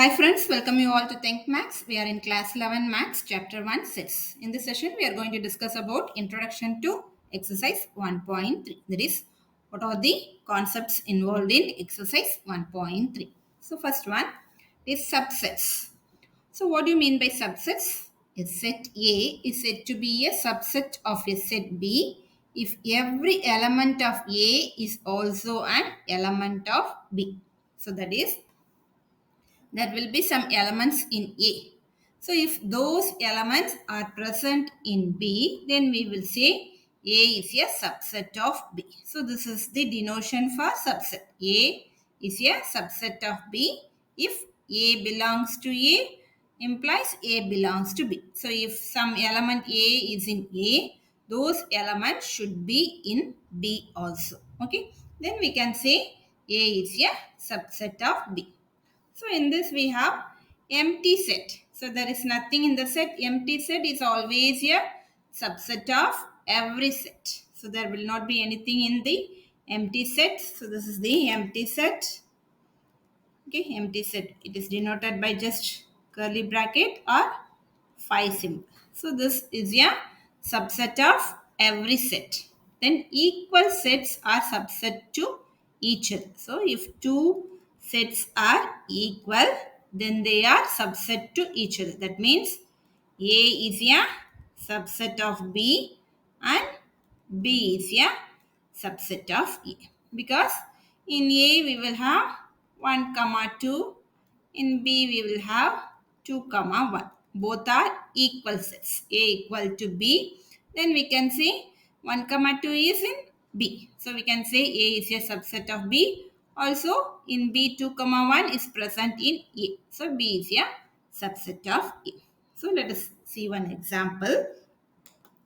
Hi friends, welcome you all to Think Max. We are in class 11 Max chapter 1 sets. In this session we are going to discuss about introduction to exercise 1.3. That is, what are the concepts involved in exercise 1.3. So first one is subsets. So what do you mean by subsets? A set A is said to be a subset of a set B if every element of A is also an element of B. So that is, there will be some elements in A. So if those elements are present in B, then we will say A is a subset of B. So this is the denotation for subset. A is a subset of B. If A belongs to A, implies A belongs to B. So if some element A is in A, those elements should be in B also. Okay. Then we can say A is a subset of B. So in this we have empty set. So there is nothing in the set. Empty set is always a subset of every set. So there will not be anything in the empty set. So this is the empty set. Okay, empty set. It is denoted by just curly bracket or phi symbol. So this is a subset of every set. Then equal sets are subset to each other. So if two sets are equal, then they are subset to each other. That means A is a subset of B and B is a subset of A. Because in A we will have 1 comma 2, in B we will have 2 comma 1. Both are equal sets. A equal to B. Then we can say 1 comma 2 is in B. So we can say A is a subset of B. Also in B 2 comma 1 is present in A. So B is a subset of A. So let us see one example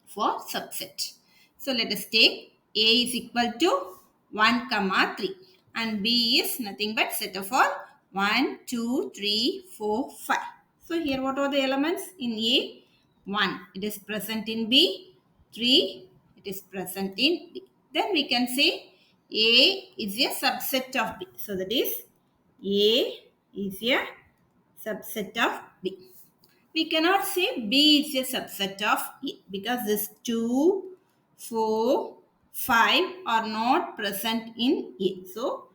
for subset. So let us take A is equal to 1 comma 3 and B is nothing but set of all 1, 2, 3, 4, 5. So here what are the elements in A? 1, it is present in B. 3, it is present in B. Then we can say A is a subset of B. So that is A is a subset of B. We cannot say B is a subset of A because this 2, 4, 5 are not present in A. So,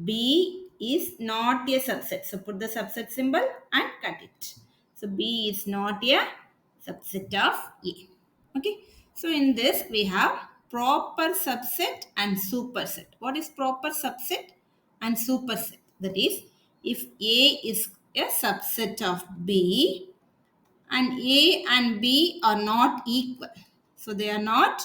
B is not a subset. So, put the subset symbol and cut it. So, B is not a subset of A. Okay. So, in this we have proper subset and superset. What is proper subset and superset? That is, if A is a subset of B, and A and B are not equal. So they are not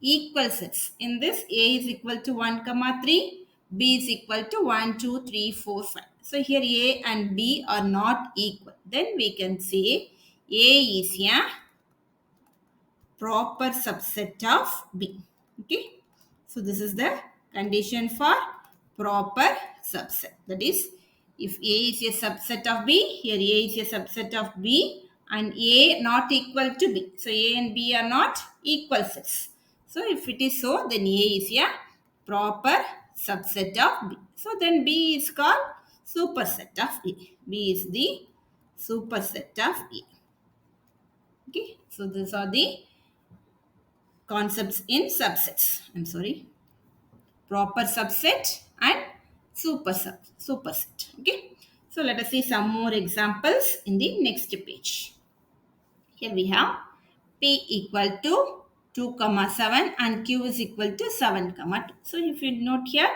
equal sets. In this, A is equal to 1 comma 3, B is equal to 1, 2, 3, 4, 5. So here A and B are not equal. Then we can say A is a proper subset of B. Okay. So this is the condition for proper subset. That is, if A is a subset of B, here A is a subset of B and A not equal to B. So A and B are not equal sets. So if it is so, then A is a proper subset of B. So then B is called superset of A. B is the superset of A. Okay. So these are the concepts in subsets. I'm sorry. Proper subset and superset. Okay. So let us see some more examples in the next page. Here we have P equal to 2 comma 7 and Q is equal to 7 comma 2. So if you note here,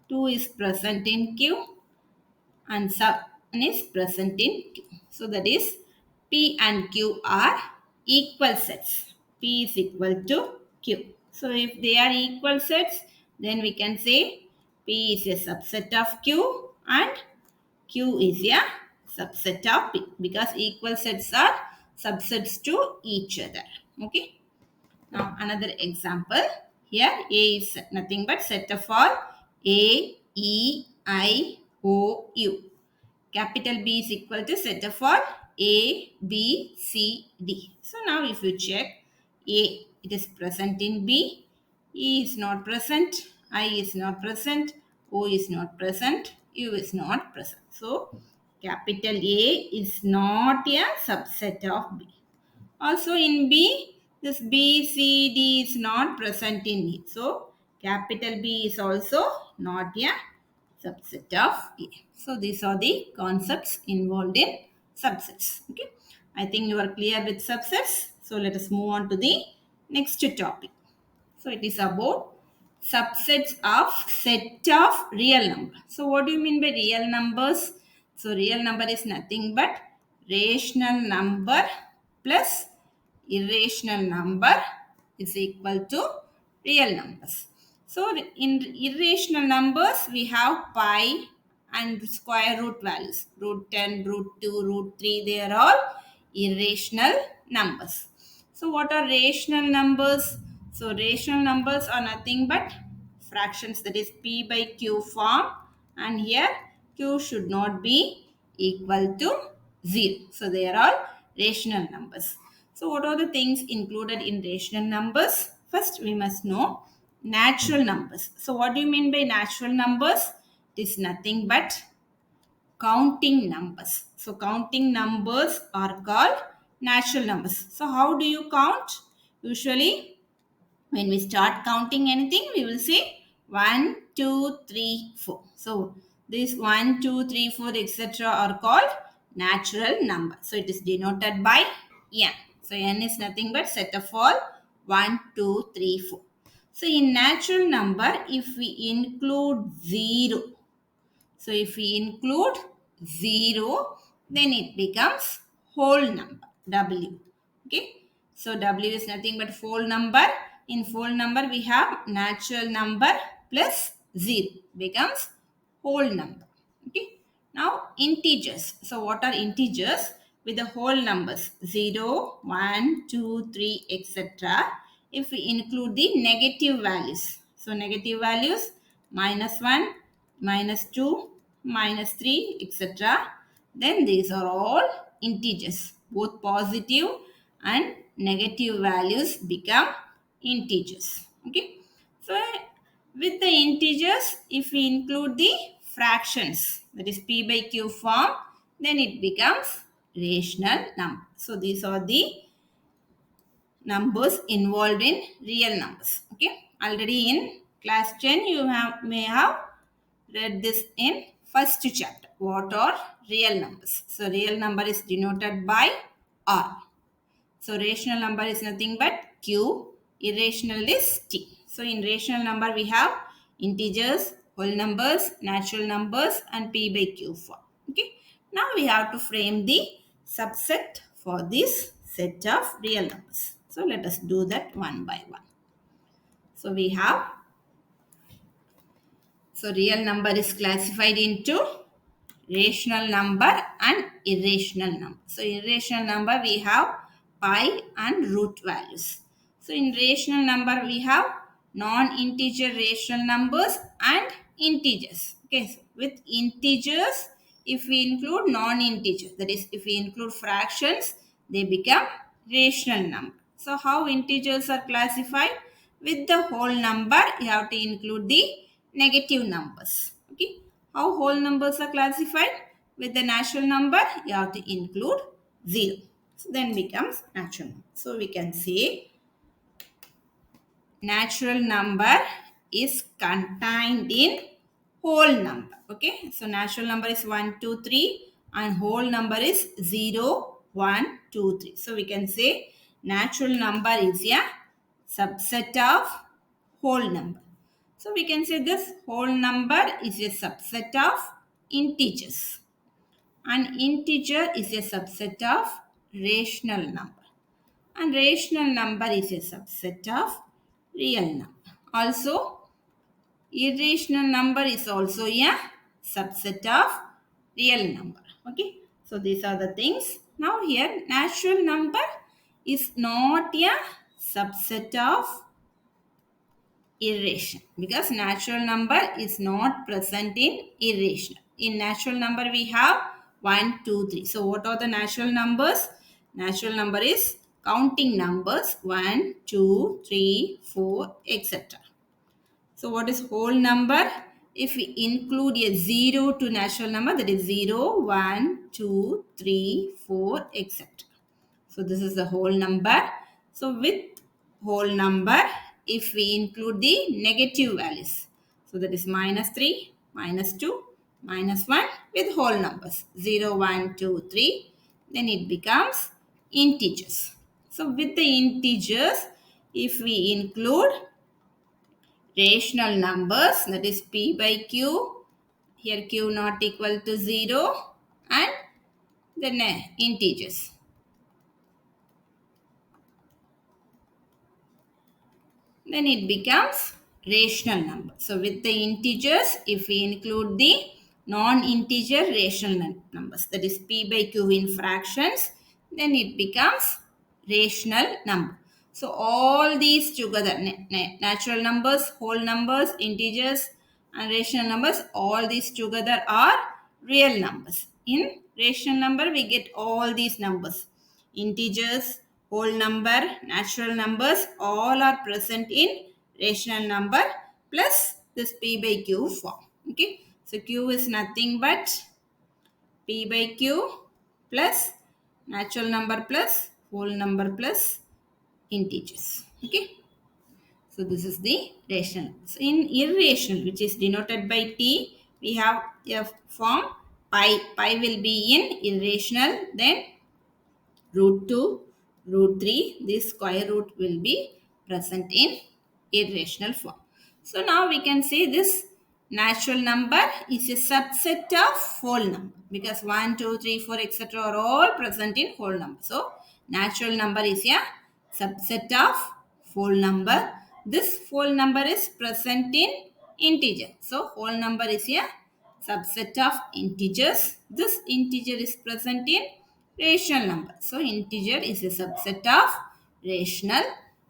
2 is present in Q and 7 is present in Q. So that is P and Q are equal sets. P is equal to Q. So if they are equal sets, then we can say P is a subset of Q and Q is a subset of P because equal sets are subsets to each other. Okay. Now another example. Here A is nothing but set of all A, E, I, O, U. Capital B is equal to set of all A, B, C, D. So now if you check A, it is present in B, E is not present, I is not present, O is not present, U is not present. So capital A is not a subset of B. Also in B, this B, C, D is not present in it. So capital B is also not a subset of A. So these are the concepts involved in subsets. Okay. I think you are clear with subsets. So let us move on to the next topic. So it is about subsets of set of real number. So what do you mean by real numbers? So real number is nothing but rational number plus irrational number is equal to real numbers. So in irrational numbers we have pi and square root values. Root 10, root 2, root 3, they are all irrational numbers. So what are rational numbers? So rational numbers are nothing but fractions, that is p by q form, and here q should not be equal to 0. So they are all rational numbers. So what are the things included in rational numbers? First we must know natural numbers. So what do you mean by natural numbers? It is nothing but counting numbers. So counting numbers are called natural numbers. So how do you count? Usually when we start counting anything, we will say 1, 2, 3, 4. So these 1, 2, 3, 4, etc. are called natural number. So it is denoted by n. So n is nothing but set of all 1, 2, 3, 4. So in natural number, if we include 0, so if we include 0, then it becomes whole number, W. Okay. So W is nothing but whole number. In whole number, we have natural number plus 0 becomes whole number. Okay. Now integers. So what are integers? With the whole numbers 0, 1, 2, 3, etc. If we include the negative values. So negative values -1, -2, -3, etc. Then these are all integers. Both positive and negative values become integers. Okay. So with the integers, if we include the fractions, that is p by q form, then it becomes rational number. So these are the numbers involved in real numbers. Okay. Already in class 10, you may have read this in first chapter. What are real numbers? So real number is denoted by R. So rational number is nothing but Q. Irrational is T. So in rational number we have integers, whole numbers, natural numbers and P by Q form. Okay. Now we have to frame the subset for this set of real numbers. So let us do that one by one. So we have, so real number is classified into rational number and irrational number. So irrational number we have pi and root values. So in rational number we have non-integer rational numbers and integers. Okay, so with integers, if we include non-integer, that is if we include fractions, they become rational number. So how integers are classified? With the whole number, you have to include the negative numbers. Okay. How whole numbers are classified? With the natural number, you have to include 0. So then becomes natural number. So we can say natural number is contained in whole number. Okay. So natural number is 1, 2, 3 and whole number is 0, 1, 2, 3. So we can say natural number is a subset of whole number. So we can say this whole number is a subset of integers. And integer is a subset of rational number. And rational number is a subset of real number. Also, irrational number is also a subset of real number. Okay. So these are the things. Now here natural number is not a subset of irrational, because natural number is not present in irrational. In natural number we have 1, 2, 3. So what are the natural numbers? Natural number is counting numbers 1, 2, 3, 4, etc. So what is whole number? if we include a 0 to natural number, that is 0, 1, 2, 3, 4, etc. So this is the whole number. So with whole number, if we include the negative values, so that is minus 3, minus 2, minus 1 with whole numbers 0, 1, 2, 3, then it becomes integers. So with the integers, if we include rational numbers, that is p by q, here q not equal to 0, and then integers, then it becomes rational number. So with the integers, if we include the non-integer rational numbers, that is p by q in fractions, then it becomes rational number. So all these together, natural numbers, whole numbers, integers, and rational numbers, all these together are real numbers. In rational number, we get all these numbers. Integers, whole number, natural numbers, all are present in rational number plus this p by q form. Okay. So q is nothing but p by q plus natural number plus whole number plus integers. Okay. So this is the rational. So in irrational, which is denoted by t, we have a form pi. Pi will be in irrational, then root 2, root 3, this square root will be present in irrational form. So now we can say this natural number is a subset of whole number, because 1, 2, 3, 4, etc. are all present in whole number. So natural number is a subset of whole number. This whole number is present in integer. So whole number is a subset of integers. This integer is present in rational number. So integer is a subset of rational.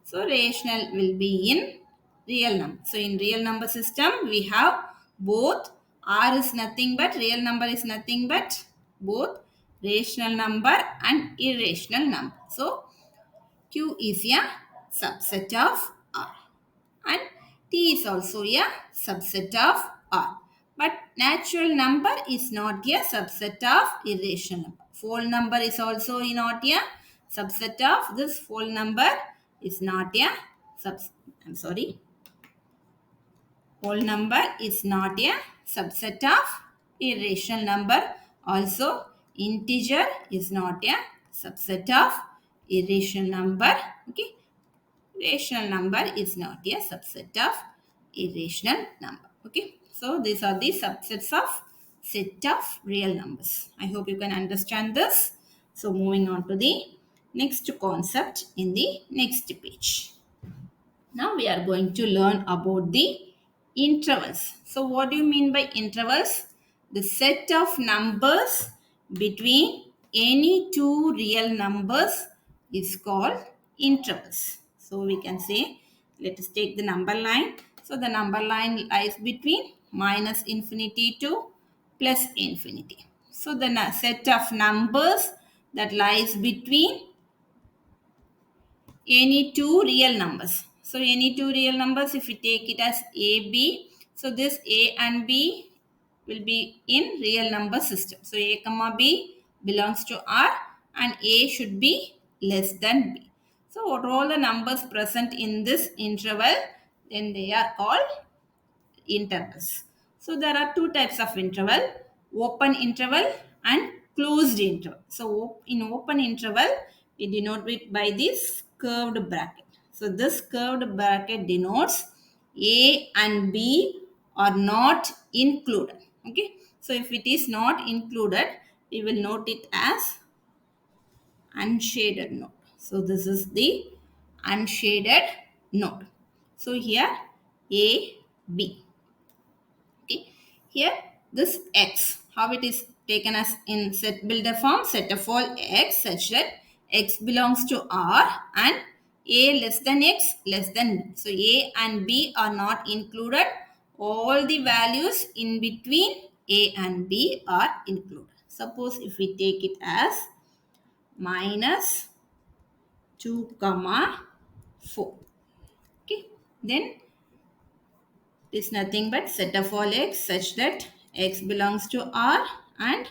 So rational will be in real number. So in real number system, we have both. R is nothing but, real number is nothing but both rational number and irrational number. So Q is a subset of R, and T is also a subset of R. But natural number is not a subset of irrational number. Whole number is also not a subset of this. Whole number is not a subset. I'm sorry. Whole number is not a subset of irrational number. Also, integer is not a subset of irrational number. Okay. Rational number is not a subset of irrational number. Okay. So these are the subsets of set of real numbers. I hope you can understand this. So moving on to the next concept in the next page. Now we are going to learn about the intervals. So what do you mean by intervals? The set of numbers between any two real numbers is called intervals. So we can say, let us take the number line. So the number line lies between minus infinity to plus infinity. So the set of numbers that lies between any two real numbers. So any two real numbers, if we take it as A, B, so this A and B will be in real number system. So A comma B belongs to R, and A should be less than B. So what are all the numbers present in this interval? Then they are called intervals. So there are two types of interval, open interval and closed interval. So in open interval, we denote it by this curved bracket. So this curved bracket denotes A and B are not included. Okay. So if it is not included, we will note it as unshaded node. So this is the unshaded node. So here A, B. Okay. Here this x, how it is taken as in set builder form, set of all x such that x belongs to R and a less than x less than b. So a and b are not included. All the values in between a and b are included. Suppose if we take it as minus 2 comma 4. Okay. Then It is nothing but set of all x such that x belongs to R and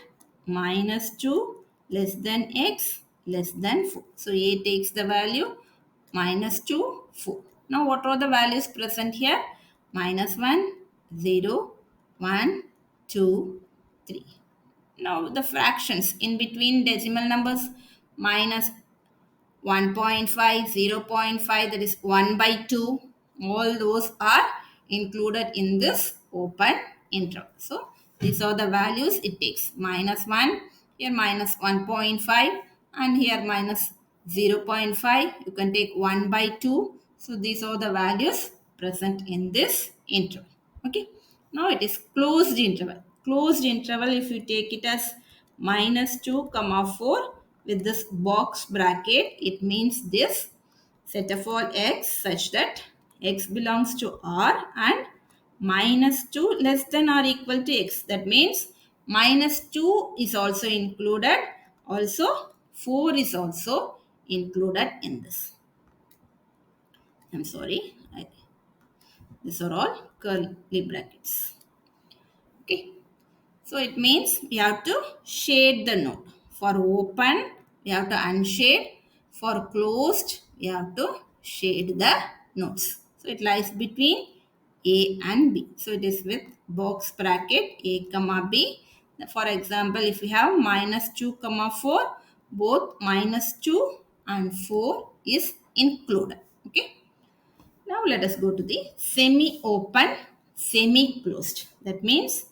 minus 2 less than x less than 4. So A takes the value minus 2, 4. Now what are the values present here? Minus 1, 0, 1, 2, 3. Now the fractions in between decimal numbers minus 1.5, 0.5, that is 1 by 2, all those are included in this open interval. So these are the values it takes. Minus 1, here minus 1.5 and here minus 0.5. You can take 1 by 2. So these are the values present in this interval. Okay. Now it is closed interval. Closed interval, if you take it as minus 2 comma 4 with this box bracket, it means this set of all x such that x belongs to R and minus 2 less than or equal to x. That means minus 2 is also included. Also 4 is also included in this. I'm sorry. These are all curly brackets. Okay. So it means we have to shade the node. For open, we have to unshade. For closed, we have to shade the nodes. So it lies between A and B. So it is with box bracket A comma B. For example, if we have minus 2 comma 4, both minus 2 and 4 is included. Okay. Now let us go to the semi-open, semi-closed. That means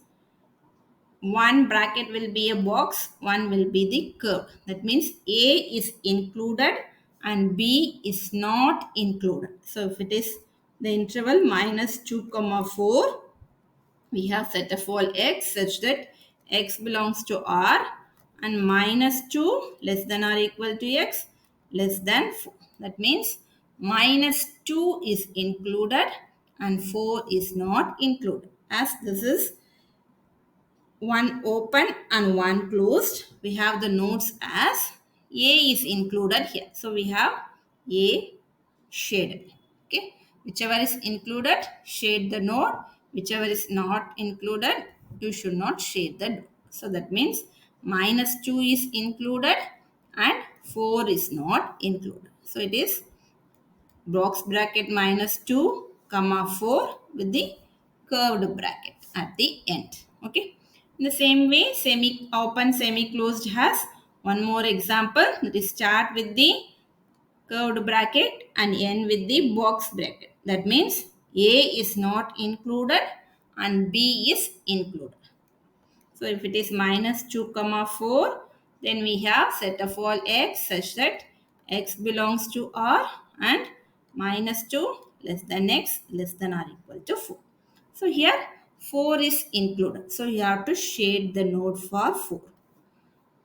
one bracket will be a box, one will be the curve. That means A is included and B is not included. So if it is the interval minus 2 comma 4, we have set of all x such that x belongs to R and minus 2 less than or equal to x less than 4. That means minus 2 is included and 4 is not included. As this is one open and one closed, we have the nodes as A is included here. So we have A shaded. Okay. Whichever is included, shade the node. Whichever is not included, you should not shade the node. So that means minus 2 is included and 4 is not included. So it is box bracket minus 2 comma 4 with the curved bracket at the end. Okay. In the same way, semi open, semi closed has one more example, that is start with the curved bracket and end with the box bracket. That means A is not included and B is included. So if it is minus 2 comma 4, then we have set of all x such that x belongs to R and minus 2 less than x less than or equal to 4. So here 4 is included. So you have to shade the node for 4.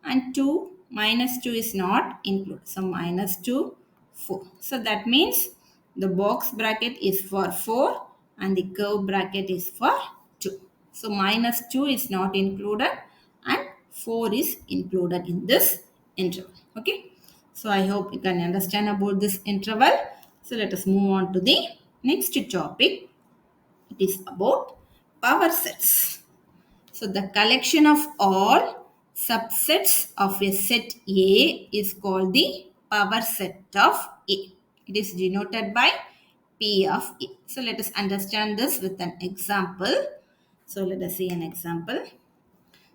And 2 minus 2 is not included. So minus 2, 4. So that means the box bracket is for 4 and the curve bracket is for 2. So minus 2 is not included and 4 is included in this interval. Okay. So I hope you can understand about this interval. So let us move on to the next topic. It is about power sets. So the collection of all subsets of a set A is called the power set of A. It is denoted by P of A. So let us understand this with an example. So let us see an example.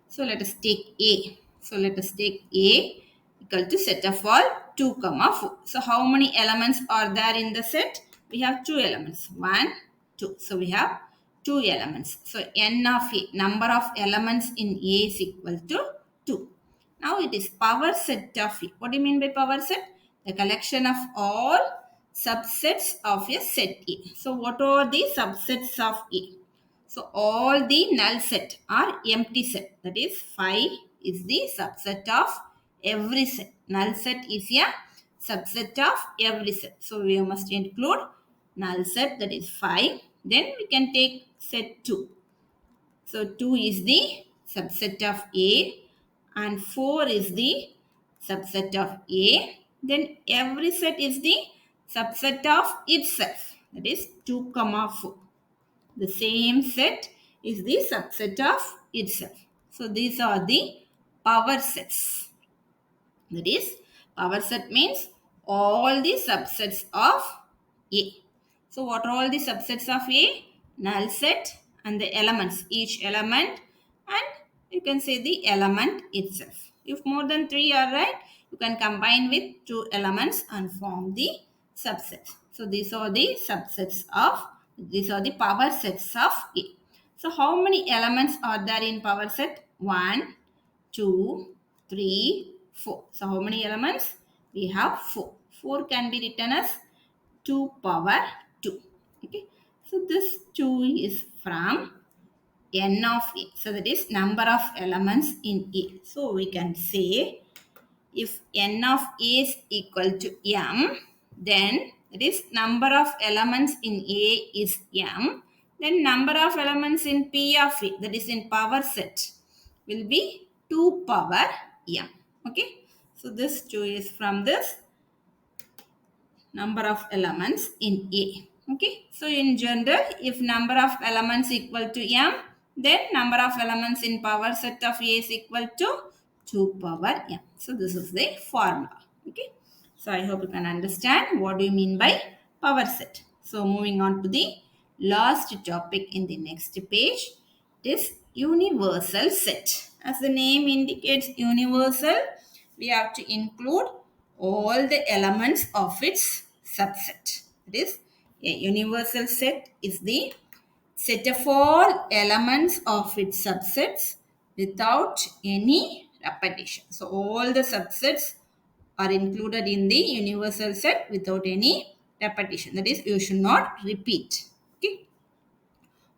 So let us take A. So let us take A equal to set of all 2 comma 4. So how many elements are there in the set? We have 2 elements. 1, 2. So we have 2 elements. So n of A, number of elements in A is equal to 2. Now it is power set of A. What do you mean by power set? The collection of all subsets of a set A. So what are the subsets of A? So all the null set are empty set. That is 5 is the subset of every set. Null set is a subset of every set. So we must include null set, that is 5. Then we can take set 2. So 2 is the subset of A and 4 is the subset of A. Then every set is the subset of itself. That is 2 comma 4. The same set is the subset of itself. So these are the power sets. That is, power set means all the subsets of A. So what are all the subsets of A? Null set and the elements, each element, and you can say the element itself. If more than 3 are right, you can combine with 2 elements and form the subsets. So these are the these are the power sets of A. So how many elements are there in power set? 1, 2, 3, 4. So how many elements? We have 4. 4 can be written as 2 power 2. Okay. So this 2 is from n of A. So that is number of elements in A. So we can say if n of A is equal to m, then that is number of elements in A is m. Then number of elements in P of A, that is in power set, will be 2 power m. Okay. So this 2 is from this number of elements in A. Okay. So in general, if number of elements equal to m, then number of elements in power set of A is equal to 2 power m. So this is the formula. Okay. So I hope you can understand what do you mean by power set. So moving on to the last topic in the next page, it is universal set. As the name indicates universal, we have to include all the elements of its subset. That is, a universal set is the set of all elements of its subsets without any repetition. So all the subsets are included in the universal set without any repetition. That is, you should not repeat. Okay.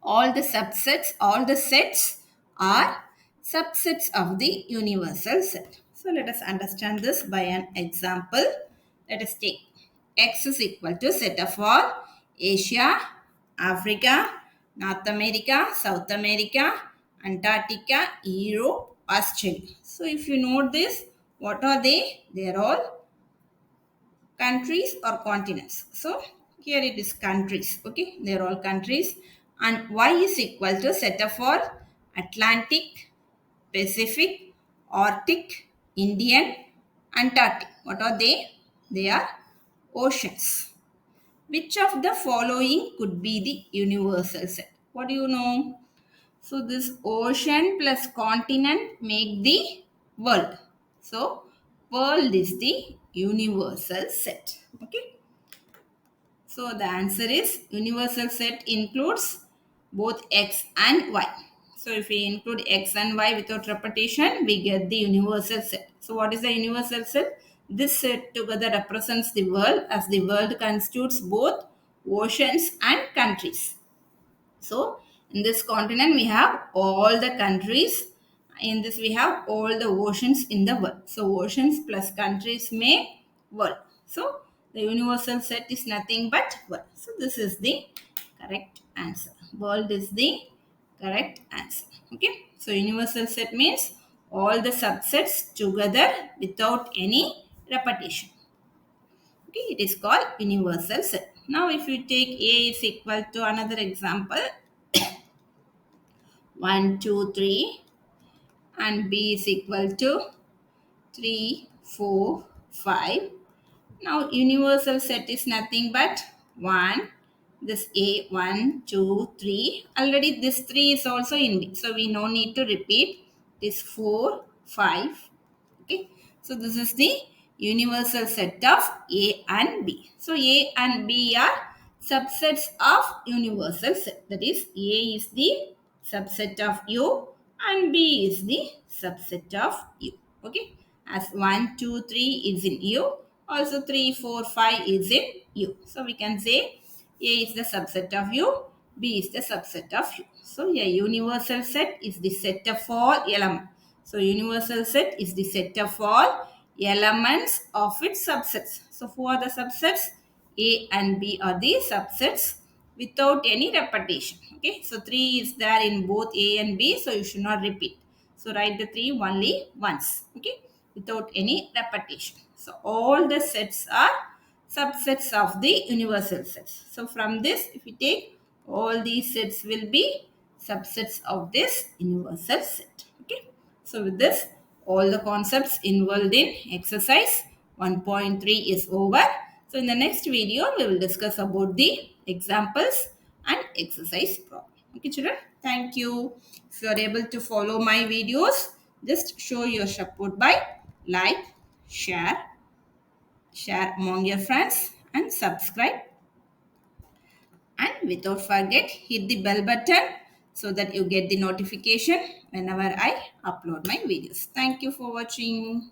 All the subsets, all the sets are subsets of the universal set. So let us understand this by an example. Let us take X is equal to set of all Asia, Africa, North America, South America, Antarctica, Europe, Australia. So if you note this, what are they? They are all countries or continents. So here it is countries. Okay, they are all countries. And Y is equal to set of all Atlantic, Pacific, Arctic, Indian, Antarctic. What are they? They are oceans. Which of the following could be the universal set? What do you know? So this ocean plus continent make the world. So world is the universal set. Okay. So the answer is universal set includes both x and y. So if we include x and y without repetition, we get the universal set. So what is the universal set? This set together represents the world, as the world constitutes both oceans and countries. So in this continent we have all the countries. In this we have all the oceans in the world. So oceans plus countries make world. So the universal set is nothing but world. So this is the correct answer. World is the correct answer. Okay. So universal set means all the subsets together without any repetition. Okay, it is called universal set. Now if you take A is equal to another example, 1, 2, 3, and B is equal to 3, 4, 5. Now universal set is nothing but 1. This A, 1, 2, 3. Already this 3 is also in B. So we no need to repeat this 4, 5. Okay. So this is the universal set of A and B. So A and B are subsets of universal set. That is, A is the subset of U and B is the subset of U. Okay. As 1, 2, 3 is in U. Also 3, 4, 5 is in U. So we can say A is the subset of U, B is the subset of U. So a universal set is the set of all elements. So universal set is the set of all elements of its subsets. So who are the subsets? A and B are the subsets without any repetition. Okay. So 3 is there in both A and B. So you should not repeat. So write the 3 only once. Okay. Without any repetition. So all the sets are subsets of the universal sets. So from this, if we take All these sets will be subsets of this universal set. Okay. So with this, all the concepts involved in exercise 1.3 is over. So in the next video, we will discuss about the examples and exercise problem. Okay, children. Thank you. If you are able to follow my videos, just show your support by like, share among your friends, and subscribe. And without forget, hit the bell button so that you get the notification whenever I upload my videos. Thank you for watching.